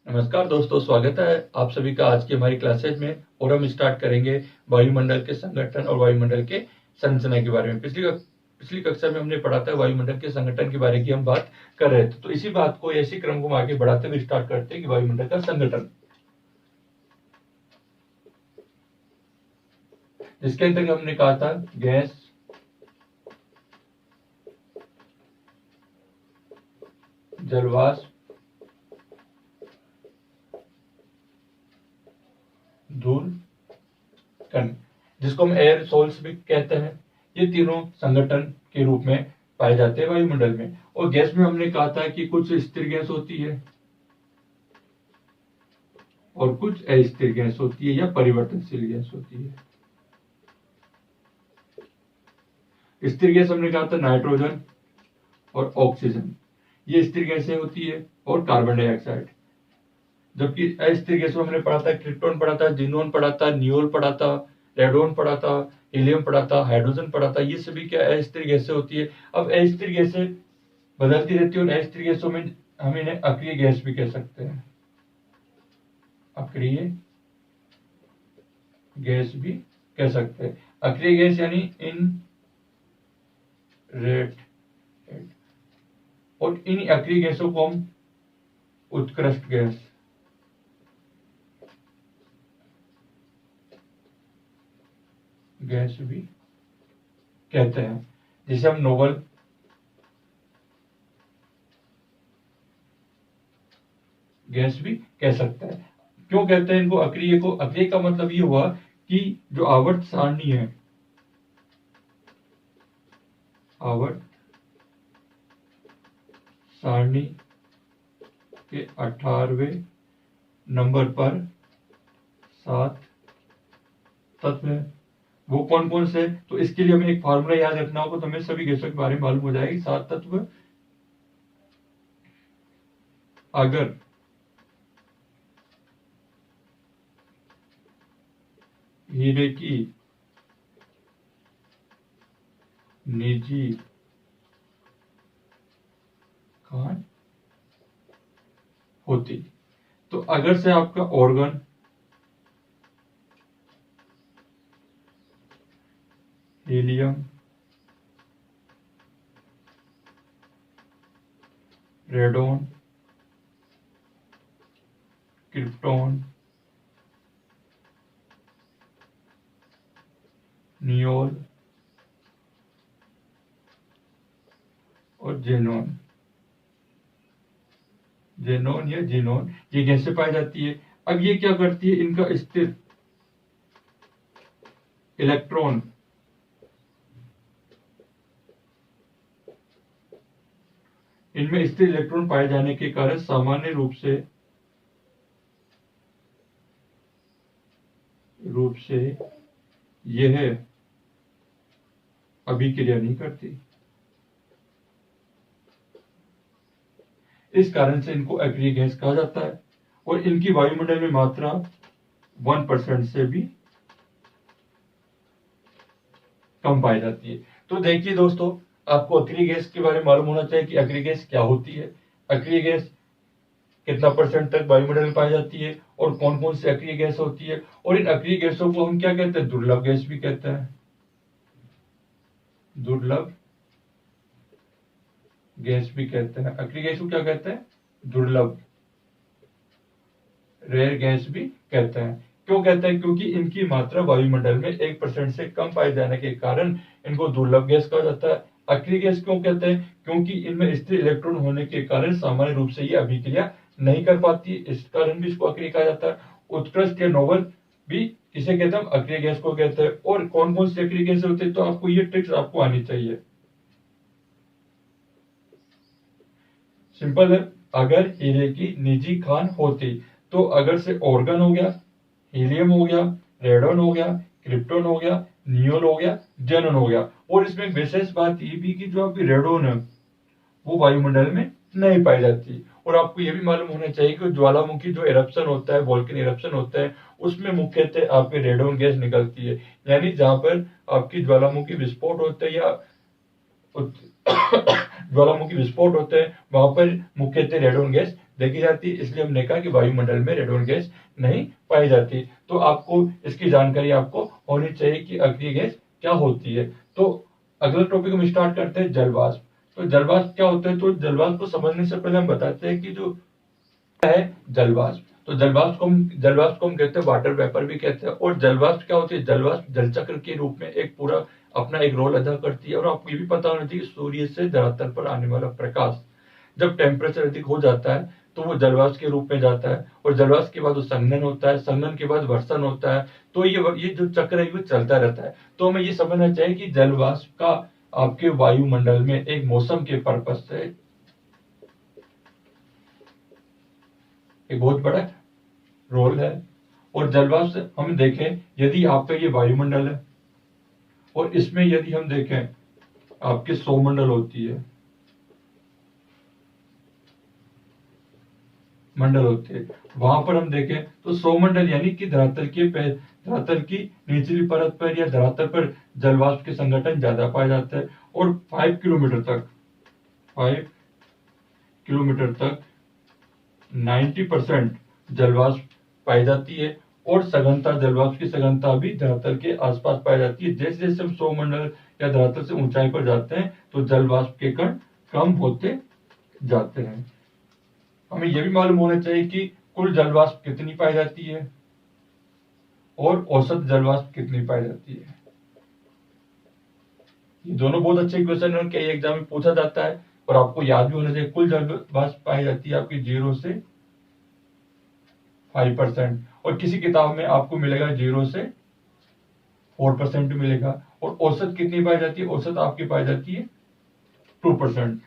नमस्कार दोस्तों, स्वागत है आप सभी का आज की हमारी क्लासेज में। और हम स्टार्ट करेंगे वायुमंडल के संगठन और वायुमंडल के संरचना के बारे में। पिछली कक्षा में हमने पढ़ा था वायुमंडल के संगठन के बारे की हम बात कर रहे थे। तो इसी बात को, इसी क्रम को हम आगे बढ़ाते हुए स्टार्ट करते हैं कि वायुमंडल का संगठन, जिसके अंतर्गत हमने कहा था गैस, जलवाष्प, धूल, कण, जिसको हम एयर सोल्स भी कहते हैं। ये तीनों संगठन के रूप में पाए जाते हैं वायुमंडल में। और गैस में हमने कहा था कि कुछ स्थिर गैस होती है और कुछ अस्थिर गैस होती है या परिवर्तनशील गैस होती है। स्थिर गैस हमने कहा था नाइट्रोजन और ऑक्सीजन, ये स्थिर गैसें होती है, और कार्बन डाइऑक्साइड। जबकि अस्थिर गैसों में हमने पढ़ा था क्रिप्टॉन पढ़ा था, जिनोन पढ़ा था, नियोल पढ़ा था, रेडोन पढ़ा था, हीलियम पढ़ा था, हाइड्रोजन पढ़ा था। ये सभी क्या अस्थिर गैसें होती है। अब अस्थिर गैसें बदलती रहती है और अस्थिर गैसों में हम इन्हें अक्रिय गैस भी कह सकते हैं। अक्रिय गैस भी कह सकते हैं। अक्रिय गैस यानी इन रेट, और इन अक्रिय गैसों को हम उत्कृष्ट गैस भी कहते हैं, जिसे हम नोबल गैस भी कह सकते हैं। क्यों कहते हैं इनको अक्रिय को? अक्रिय का मतलब ये हुआ कि जो आवर्त सारणी है, आवर्त सारणी के 18वें नंबर पर 7 तत्व है। वो कौन कौन से? तो इसके लिए हमें एक फार्मूला याद रखना होगा, तो हमें सभी गैसों के बारे में मालूम हो जाएगी। 7 तत्व अगर हीरे की निजी खान होती, तो अगर से आपका organ helium, radon, krypton, Niyol और जेनोन या जीनोन, ये गैसें पाई जाती है। अब ये क्या करती है? इनका स्थिर इलेक्ट्रॉन इनमें स्थिर इलेक्ट्रॉन पाए जाने के कारण सामान्य रूप से यह अभिक्रिया नहीं करती। इस कारण से इनको अक्रिय गैस कहा जाता है, और इनकी वायुमंडल में मात्रा 1% से भी कम पाई जाती है। तो देखिए दोस्तों, आपको अक्रिय गैस के बारे में मालूम होना चाहिए कि अक्रिय गैस क्या होती है, अक्रिय गैस कितना % तक वायुमंडल में पाई जाती है, और कौन कौन सी अक्रिय गैस होती है। और इन अक्रिय गैसों को हम क्या कहते हैं? दुर्लभ गैस भी कहते हैं। दुर्लभ गैस भी कहते हैं। अक्रिय गैस को क्या कहते हैं? दुर्लभ, रेयर गैस भी कहते हैं। क्यों कहते हैं? क्योंकि इनकी मात्रा वायुमंडल में 1% से कम पाए जाने के कारण इनको दुर्लभ गैस कहा जाता है। अक्रिय गैस क्यों कहते हैं? क्योंकि इनमें स्थिर इलेक्ट्रॉन होने के कारण सामान्य रूप से ये अभिक्रिया नहीं कर पाती, इस कारण भी इसको अक्रिय कहा जाता है। उत्कृष्ट या नोबल भी किसे कहते हैं? अक्रिय गैस को कहते हैं। और कौन कौन सी अक्रिय गैस होती है, तो आपको ये ट्रिक्स आपको आनी चाहिए। सिंपल है। अगर हीरे की निजी खान होती, तो अगर से ऑर्गन हो गया, हीलियम हो गया, रेडोन हो गया, क्रिप्टॉन हो गया, नियोल हो गया, जेनोन हो गया। और इसमें एक विशेष बात ये भी कि जो आपकी रेडोन है वो वायुमंडल में नहीं पाई जाती। और आपको ये भी मालूम होना चाहिए कि ज्वालामुखी जो इरप्शन होता है, वोल्केन इरप्शन होता है, उसमें मुख्यतः आपके रेडोन गैस निकलती है। यानी जहां पर आपकी ज्वालामुखी विस्फोट होता है या ज्वालामुखी विस्फोट होते हैं, वहां पर मुख्यतः रेडोन गैस देखी जाती है, इसलिए हमने कहा कि वायुमंडल में रेडोन गैस नहीं पाई जाती। तो आपको इसकी जानकारी आपको होनी चाहिए कि अग्नि गैस क्या होती है। तो अगला टॉपिक हम स्टार्ट करते हैं, जलवाष्प। तो जलवाष्प क्या होता है? तो जलवाष्प को समझने से पहले हम बताते हैं कि जो है जलवाष्प, तो जलवाष्प को हम कहते हैं वाटर वेपर भी कहते हैं। और जलवाष्प क्या होती है? जलवाष्प जल चक्र के रूप में एक पूरा अपना एक रोल अदा करती है। और आपको ये भी पता होना चाहिए, सूर्य से धरातल पर आने वाला प्रकाश जब टेम्परेचर अधिक हो जाता है तो वो जलवाष्प के रूप में जाता है, और जलवाष्प के बाद वो संघनन होता है, संघनन के बाद वर्षण होता है। तो ये जो चक्र है वो चलता रहता है। तो हमें ये समझना चाहिए कि जलवाष्प का आपके वायुमंडल में एक मौसम के पर्पज से एक बहुत बड़ा रोल है। और जलवाष्प से हम देखें, यदि आपका ये वायुमंडल है और इसमें यदि हम देखें आपके सौमंडल होती है, मंडल होते हैं, वहां पर हम देखें तो सौमंडल यानी कि धरातल की निचली परत पर या धरातल पर जलवाष्प के संगठन ज्यादा पाए जाते हैं। और 5 किलोमीटर तक 90% जलवाष्प पाई जाती है। और सघनता, जलवाष्प की सघनता भी धरातल के आसपास पाई जाती है। जैसे जैसे हम सौमंडल या धरातल से ऊंचाई पर जाते हैं तो जलवाष्प के कण कम होते जाते हैं। हमें यह भी मालूम होना चाहिए कि कुल जलवाष्प कितनी पाई जाती है और औसत जलवाष्प कितनी पाई जाती है। ये दोनों बहुत अच्छे क्वेश्चन है, कई एग्जाम में पूछा जाता है और आपको याद भी होना चाहिए। कुल जलवाष्प पाई जाती है आपकी 0 से 5%, और किसी किताब में आपको मिलेगा 0 से 4% मिलेगा। और औसत कितनी पाई जाती है? औसत आपकी पाई जाती है 2%।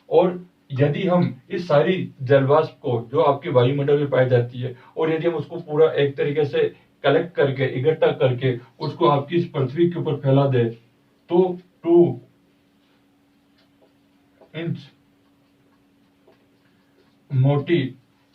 और यदि हम इस सारी जलवाष्प को जो आपके वायुमंडल में पाई जाती है, और यदि हम उसको पूरा एक तरीके से कलेक्ट करके, इकट्ठा करके उसको आपकी इस पृथ्वी के ऊपर फैला दे तो 2 इंच मोटी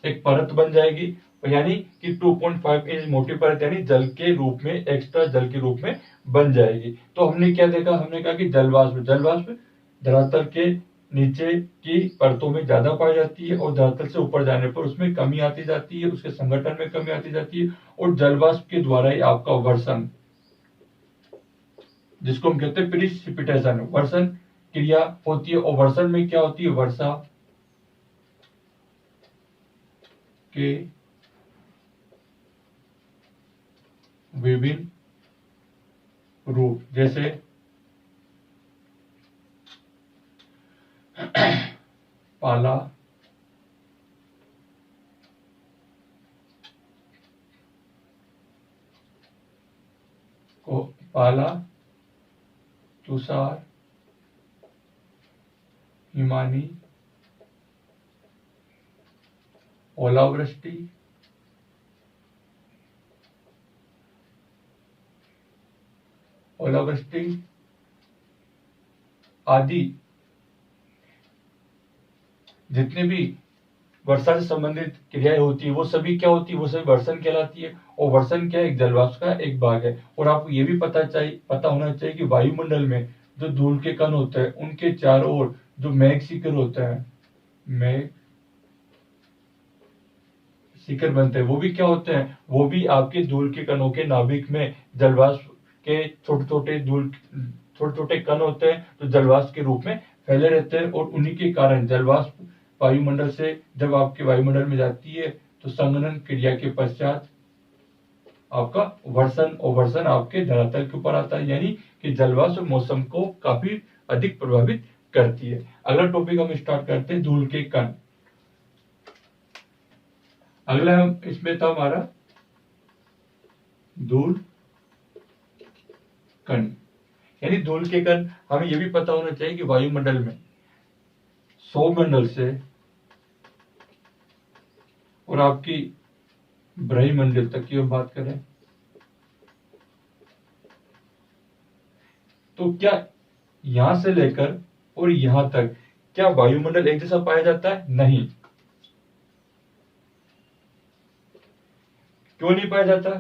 एक परत बन जाएगी, यानी कि 2.5 इंच मोटी परत, यानी जल के रूप में, एक्स्ट्रा जल के रूप में बन जाएगी। तो हमने क्या देखा? हमने कहा कि जलवाष्प धरातल के नीचे की परतों में ज्यादा पाई जाती है, और धरातल से ऊपर जाने पर उसमें कमी आती जाती है, उसके संगठन में कमी आती जाती है। और जलवाष्प के द्वारा ही आपका वर्षण, जिसको हम कहते हैं प्रिसिपिटेशन, वर्षण क्रिया होती है। और वर्षण में क्या होती है? वर्षा के विभिन्न रूप, जैसे पाला, तुषार, हिमानी, ओलावृष्टि, आदि जितने भी वर्षा से संबंधित क्रियाएं होती है वो सभी क्या होती है? वो सभी वर्षण कहलाती है। और वर्षण क्या है? एक जलवाष्प का एक भाग है। और आपको ये भी पता होना चाहिए कि वायुमंडल में जो धूल के कण होते हैं उनके चारों ओर जो मेघ शिखर होता है, मेघ शिखर बनते हैं, वो भी क्या होते हैं? वो भी आपके धूल के कणों के नाभिक में जलवाष्प के छोटे छोटे कण होते हैं, तो जलवाष्प के रूप में फैले रहते हैं। और उन्हीं के कारण जलवाष्प वायुमंडल से जब आपके वायुमंडल में जाती है तो संघनन क्रिया के पश्चात आपका वर्षण, और वर्षण आपके धरातल के ऊपर आता है, यानी कि जलवाष्प मौसम को काफी अधिक प्रभावित करती है। अगला टॉपिक हम स्टार्ट करते हैं, धूल के कण। अगला हम इसमें था हमारा धूल कण, यानी धूल के कण। हमें यह भी पता होना चाहिए कि वायुमंडल में सौमंडल से और आपकी ब्रह्मंडल तक की हम बात करें तो क्या यहां से लेकर और यहां तक क्या वायुमंडल एक जैसा पाया जाता है? नहीं। क्यों नहीं पाया जाता?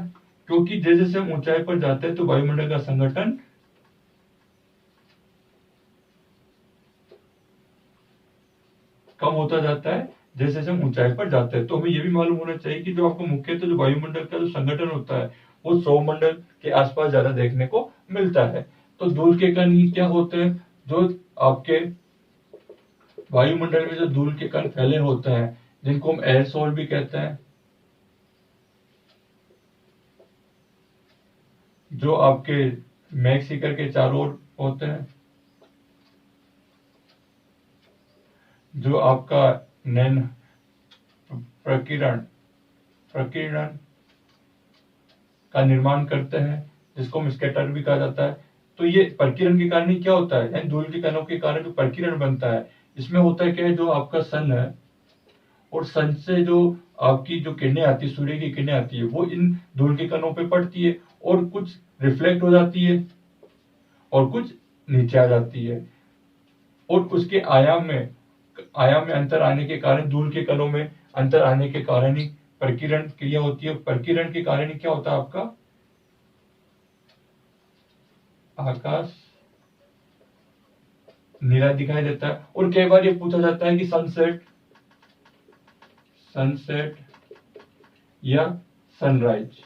क्योंकि जैसे जैसे हम ऊंचाई पर जाते हैं तो वायुमंडल का संगठन कम होता जाता है, जैसे जैसे हम ऊंचाई पर जाते हैं। तो हमें ये भी मालूम होना चाहिए कि जो आपको मुख्यतः जो वायुमंडल का जो संगठन होता है वो सौरमंडल के आसपास ज्यादा देखने को मिलता है। तो धूल के कण क्या होते हैं, जो आपके वायुमंडल में जो धूल के कण फैले होते हैं जिनको हम एयरसोल भी कहते हैं, जो आपके मैग शिखर के चारों ओर होते हैं, जो आपका नैन प्रकीर्णन का निर्माण करते हैं, जिसको हम स्कैटर भी कहा जाता है। तो ये प्रकीर्णन के कारण ही क्या होता है, यानी धूल के कणों के कारण जो प्रकीर्णन बनता है, इसमें होता है क्या है, जो आपका सन है और सन से जो आपकी जो किरणें आती है, सूर्य की किरणें आती है, वो इन धूल के कणों पे पड़ती है और कुछ रिफ्लेक्ट हो जाती है और कुछ नीचे आ जाती है। और उसके आयाम में अंतर आने के कारण, धूल के कणों में अंतर आने के कारण ही प्रकीर्णन क्रिया होती है। प्रकीर्णन के कारण ही क्या होता है, आपका आकाश नीला दिखाई देता है। और कई बार ये पूछा जाता है कि सनसेट या सनराइज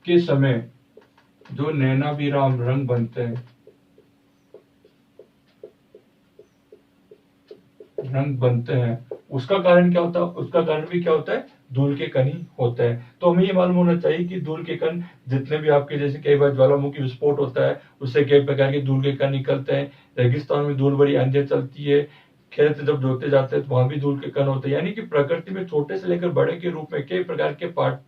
के समय जो नैनाभिराम रंग बनते हैं, उसका कारण क्या होता है, उसका कारण भी क्या होता है, धूल के कण ही होता है। तो हमें ये मालूम होना चाहिए कि धूल के कण जितने भी आपके, जैसे कई बार ज्वालामुखी विस्फोट होता है, उससे कई प्रकार के धूल के कण निकलते हैं। रेगिस्तान में धूल बड़ी आंधियां चलती है, खेत जब जोते जाते हैं तो वहां भी धूल के कण होते हैं। यानी कि प्रकृति में छोटे से लेकर बड़े के रूप में कई प्रकार के पार्ट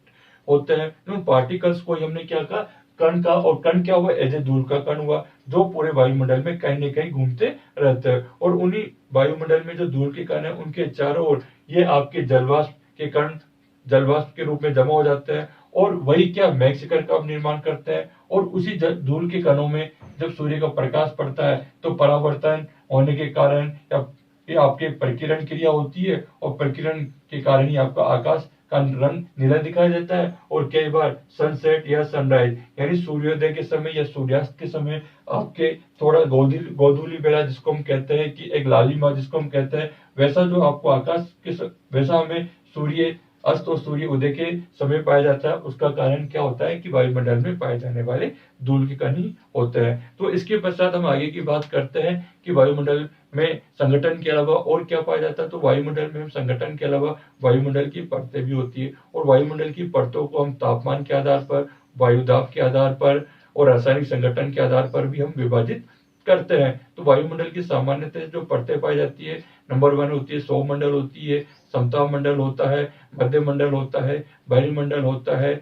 होते हैं। उन पार्टिकल्स को हमने क्या कहा, कण का, और कण क्या हुआ, एज ए धूल का कण हुआ, जो पूरे वायुमंडल में कहीं न कहीं घूमते रहते हैं। और उन्हीं वायुमंडल में जो धूल के कण है, उनके चारों ओर ये आपके जलवाष्प के कण जलवाष्प के रूप में जमा हो जाते हैं और वही क्या मैग शिखर का निर्माण करते हैं। और उसी धूल के कणों में जब सूर्य का प्रकाश पड़ता है तो परावर्तन होने के कारण या ये आपके प्रकीर्णन क्रिया होती है, और प्रकीर्णन के कारण ही आपका आकाश का रंग नीला दिखाई देता है। और कई बार सनसेट या सनराइज यानी सूर्योदय के समय या सूर्यास्त के समय आपके थोड़ा गोधूली बेला जिसको हम कहते हैं, कि एक लालिमा जिसको हम कहते हैं, वैसा जो आपको आकाश के वैसा हमें सूर्य अस्त और सूर्य उदय के समय पाया जाता है। उसका कारण क्या होता है कि वायुमंडल में पाए जाने वाले धूल के कण ही होते हैं। तो इसके पश्चात हम आगे की बात करते हैं कि वायुमंडल में संगठन के अलावा और क्या पाया जाता है। तो वायुमंडल में हम संगठन के अलावा वायुमंडल की परतें भी होती है, और वायुमंडल की परतों को हम तापमान के आधार पर, वायुदाब के आधार पर और रासायनिक संगठन के आधार पर भी हम विभाजित करते हैं। तो वायुमंडल की सामान्यतः जो परतें पाई जाती है, नंबर 1 होती है सौरमंडल होती है, समताप मंडल होता है, मध्य मंडल होता है, बहिर्मंडल होता है,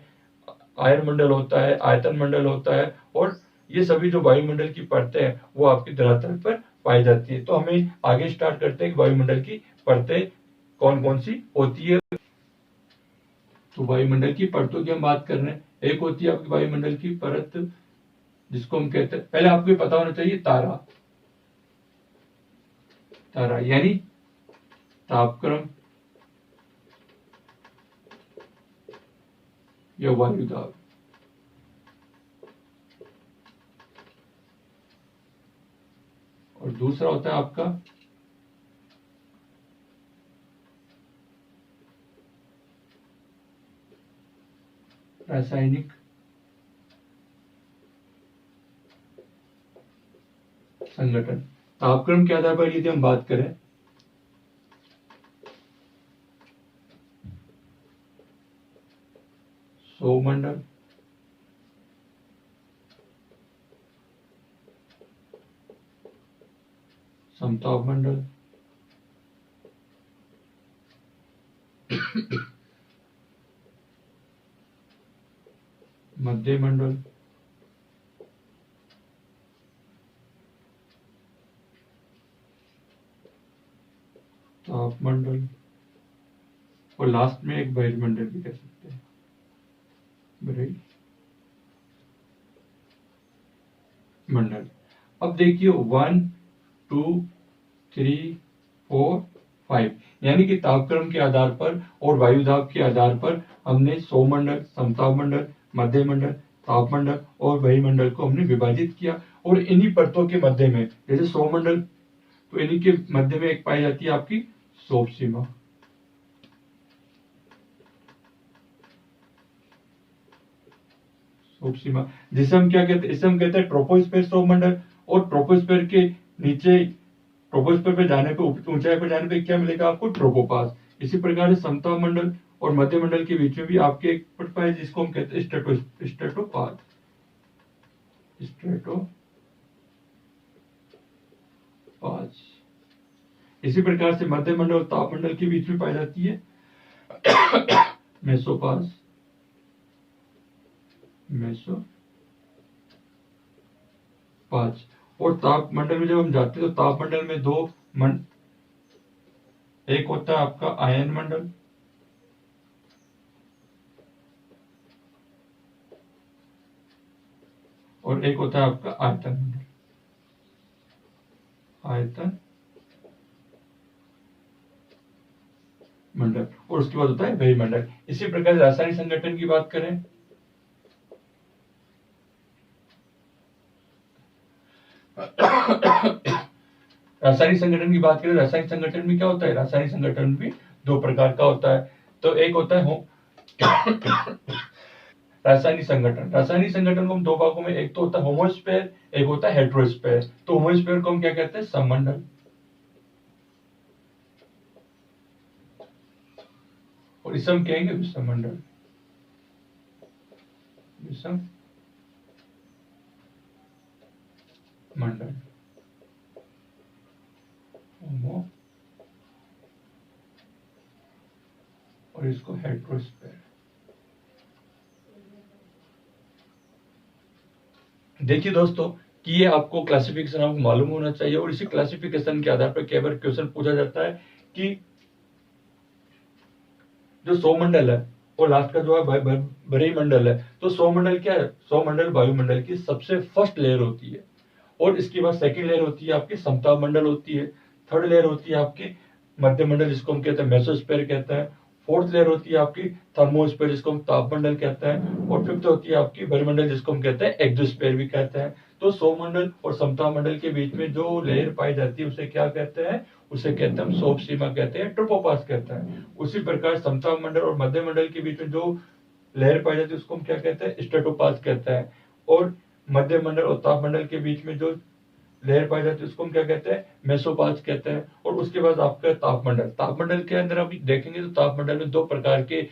आयन मंडल होता है, आयतन मंडल होता है। और ये सभी जो वायुमंडल की परतें हैं वो आपकी धरातल पर पाई जाती है। तो हमें आगे स्टार्ट करते हैं कि वायुमंडल की परतें कौन कौन सी होती है। तो वायुमंडल की परतों की हम बात कर रहे हैं। एक होती है आपकी वायुमंडल की परत जिसको हम कहते हैं, पहले आपको पता होना चाहिए, तारा यानी तापक्रम या वायुदाब। और दूसरा होता है आपका रासायनिक संगठन। तापक्रम के आधार पर यदि हम बात करें, सौरमंडल, समताप मंडल, मध्य मंडल, ताप मंडल, और लास्ट में एक बहिर्मंडल भी कह सकते हैं, मंडल। अब देखिए 1 2 3 4 5, यानी कि तापक्रम के आधार पर और वायुदाब के आधार पर हमने सौरमंडल, समताप मंडल, मध्य मंडल, तापमंडल और वायुमंडल को हमने विभाजित किया। और इन्हीं परतों के मध्य में, जैसे सौरमंडल तो इन्हीं के मध्य में एक पाई जाती है आपकी सौप सीमा। सौप सीमा जिसे हम क्या कहते हैं, इसे हम कहते हैं ट्रोपोस्फीयर सौर मंडल। और ट्रोपोस्फीयर के नीचे, ट्रोपोस्फीयर पे जाने पे, ऊंचाई पे जाने पे क्या मिलेगा आपको, ट्रोपोपास। इसी प्रकार से समताप मंडल और मध्य मंडल के बीच में भी आपके एक पड़ता है जिसको हम कहते हैं स्ट्रेटोपास। स्ट्रेटोपास। इसी प्रकार से मध्य मंडल और ताप मंडल के बीच में पाई जाती है मेसोपास। मेसोपास। और ताप मंडल में जब हम जाते हैं तो ताप मंडल में एक होता है आपका आयन मंडल और एक होता है आपका आयतन मंडल। आयतन मंडल। और उसके बाद होता है वायुमंडल। इसी प्रकार रासायनिक संगठन की बात करें, रासायनिक संगठन की बात करें, रासायनिक संगठन में क्या होता है, रासायनिक संगठन भी दो प्रकार का होता है। तो एक होता है रासायनिक संगठन। रासायनिक संगठन को हम दो भागों में, एक तो होता है होमोस्फेयर, एक होता है हेट्रोस्फेयर। तो होमोस्फेयर को हम क्या कहते हैं, सममंडल, और इसे हम कहेंगे विषममंडल। विषम मंडल, होमो, और इसको हेट्रोस्फेयर। देखिए दोस्तों कि ये आपको क्लासिफिकेशन आपको मालूम होना चाहिए, और इसी क्लासिफिकेशन के आधार पर कई बार क्वेश्चन पूछा जाता है कि जो सौमंडल है और लास्ट का जो है बड़ी मंडल है, तो सौमंडल क्या है, सौमंडल वायुमंडल की सबसे फर्स्ट लेयर होती है। और इसके बाद सेकंड लेयर होती है आपकी समताप मंडल होती है। थर्ड लेयर होती है आपकी मध्य मंडल जिसको हम कहते हैं मेसोस्फीयर कहते हैं। फोर्थ लेयर होती है आपकी थर्मोस्फीयर जिसको हम तापमंडल कहते हैं। और फिफ्थ होती है आपकी वायुमंडल जिसको हम कहते हैं एक्सोस्फीयर भी कहते हैं। तो सौमंडल और समताप मंडल के बीच में जो लेयर पाई जाती है उसे क्या कहते हैं, उसे कहते हैं हम सौप सीमा कहते हैं, ट्रोपोपास कहते हैं। उसी प्रकार समताप मंडल और मध्य मंडल के बीच में जो लहर पाई जाती है उसको हम क्या कहते हैं, स्ट्रेटोपास कहते हैं। और मध्य मंडल और ताप मंडल के बीच में जो लहर पाई जाती है उसको हम क्या कहते हैं, मेसोपास कहते हैं। और उसके बाद आपका तापमंडल, तापमंडल के अंदर आप देखेंगे तो तापमंडल में दो प्रकार के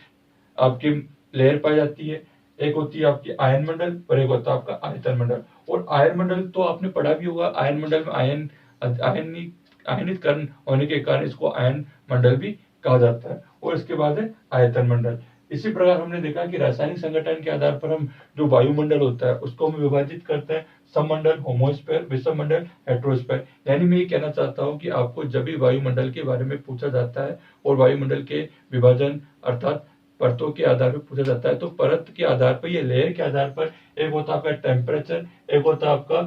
आपकी लहर पाई जाती है। एक होती है आपकी आयन मंडल और एक होता है आपका आयतन मंडल। और आयन मंडल तो आपने पढ़ा भी होगा, आयन मंडल में आयनित कण होने के कारण इसको आयन मंडल भी कहा जाता है। और इसके बाद है आयतन मंडल। इसी प्रकार हमने देखा कि रासायनिक संगठन के आधार पर हम जो वायुमंडल होता है उसको हम विभाजित करते हैं, सममंडल, होमोस्फीयर, विषममंडल, हेट्रोस्फीयर। यानी मैं ये कहना चाहता हूं कि आपको जब भी वायुमंडल के बारे में पूछा जाता है और वायुमंडल के विभाजन अर्थात परतों के आधार पर पूछा जाता है, तो परत के आधार पर, ये लेयर के आधार पर, एक होता है आपका टेम्परेचर, एक होता है आपका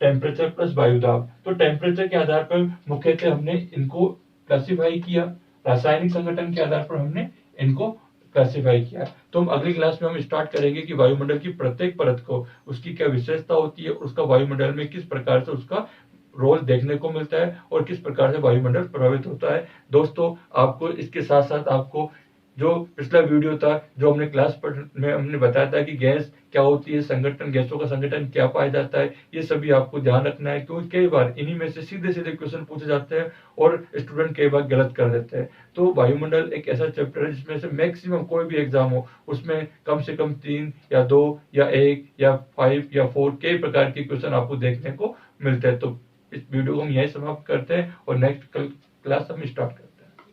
टेम्परेचर प्लस वायुदाब। तो टेम्परेचर के आधार पर मुख्यतः हमने इनको क्लासिफाई किया, रासायनिक संगठन के आधार पर हमने इनको क्लासिफाई किया। तो हम अगली क्लास में हम स्टार्ट करेंगे कि वायुमंडल की प्रत्येक परत को उसकी क्या विशेषता होती है, उसका वायुमंडल में किस प्रकार से उसका रोल देखने को मिलता है और किस प्रकार से वायुमंडल प्रभावित होता है। दोस्तों आपको इसके साथ साथ आपको जो पिछला वीडियो था, जो हमने क्लास में हमने बताया था कि गैस क्या होती है, संगठन, गैसों का संगठन क्या पाया जाता है, ये सभी आपको ध्यान रखना है, क्योंकि कई बार इन्हीं में से सीधे सीधे क्वेश्चन पूछे जाते हैं और स्टूडेंट कई बार गलत कर देते हैं। तो वायुमंडल एक ऐसा चैप्टर है जिसमें से मैक्सिमम कोई भी एग्जाम हो उसमें कम से कम 3 या 2 या 1 या 5 या 4 कई प्रकार के क्वेश्चन आपको देखने को मिलते हैं। तो इस वीडियो को हम यही समाप्त करते हैं और नेक्स्ट क्लास हम स्टार्ट करते हैं।